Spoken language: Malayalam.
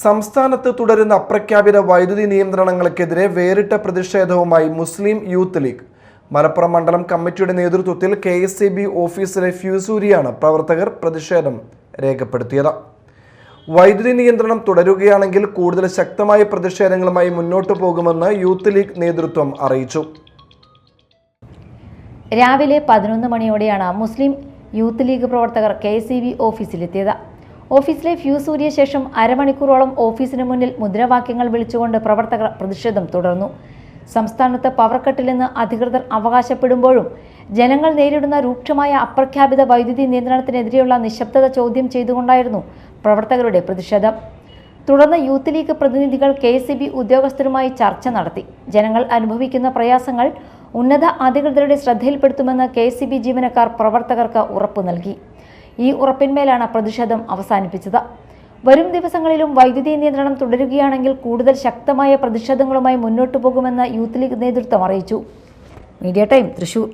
സംസ്ഥാനത്ത് തുടരുന്ന അപ്രഖ്യാപിത വൈദ്യുതി നിയന്ത്രണങ്ങൾക്കെതിരെ വേറിട്ട പ്രതിഷേധവുമായി മുസ്ലിം യൂത്ത് ലീഗ്. മലപ്പുറം മണ്ഡലം കമ്മിറ്റിയുടെ നേതൃത്വത്തിൽ KSEB ഓഫീസിലെ ഫ്യൂസൂരിയാണ് പ്രവർത്തകർ പ്രതിഷേധം രേഖപ്പെടുത്തിയത്. വൈദ്യുതി നിയന്ത്രണം തുടരുകയാണെങ്കിൽ കൂടുതൽ ശക്തമായ പ്രതിഷേധങ്ങളുമായി മുന്നോട്ടു പോകുമെന്ന് യൂത്ത് ലീഗ് നേതൃത്വം അറിയിച്ചു. രാവിലെ 11 മണിയോടെയാണ് മുസ്ലിം യൂത്ത് ലീഗ് പ്രവർത്തകർ KSEB ഓഫീസിലെത്തിയത്. ഓഫീസിലെ ഫ്യൂസ് ഊരിയ ശേഷം അരമണിക്കൂറോളം ഓഫീസിന് മുന്നിൽ മുദ്രാവാക്യങ്ങൾ വിളിച്ചുകൊണ്ട് പ്രവർത്തകർ പ്രതിഷേധം തുടർന്നു. സംസ്ഥാനത്ത് പവർ കട്ടില്ലെന്ന് അധികൃതർ അവകാശപ്പെടുമ്പോഴും ജനങ്ങൾ നേരിടുന്ന രൂക്ഷമായ അപ്രഖ്യാപിത വൈദ്യുതി നിയന്ത്രണത്തിനെതിരെയുള്ള നിശബ്ദത ചോദ്യം ചെയ്തുകൊണ്ടായിരുന്നു പ്രവർത്തകരുടെ പ്രതിഷേധം. തുടർന്ന് യൂത്ത് ലീഗ് പ്രതിനിധികൾ KSEB ഉദ്യോഗസ്ഥരുമായി ചർച്ച നടത്തി. ജനങ്ങൾ അനുഭവിക്കുന്ന പ്രയാസങ്ങൾ ഉന്നത അധികൃതരുടെ ശ്രദ്ധയിൽപ്പെടുത്തുമെന്ന് KSEB ജീവനക്കാർ പ്രവർത്തകർക്ക് ഉറപ്പു നൽകി. ഈ ഉറപ്പിന്മേലാണ് പ്രതിഷേധം അവസാനിപ്പിച്ചത്. വരും ദിവസങ്ങളിലും വൈദ്യുതി നിയന്ത്രണം തുടരുകയാണെങ്കിൽ കൂടുതൽ ശക്തമായ പ്രതിഷേധങ്ങളുമായി മുന്നോട്ടു പോകുമെന്ന് യൂത്ത് ലീഗ് നേതൃത്വം അറിയിച്ചു. Media time, Thrissur.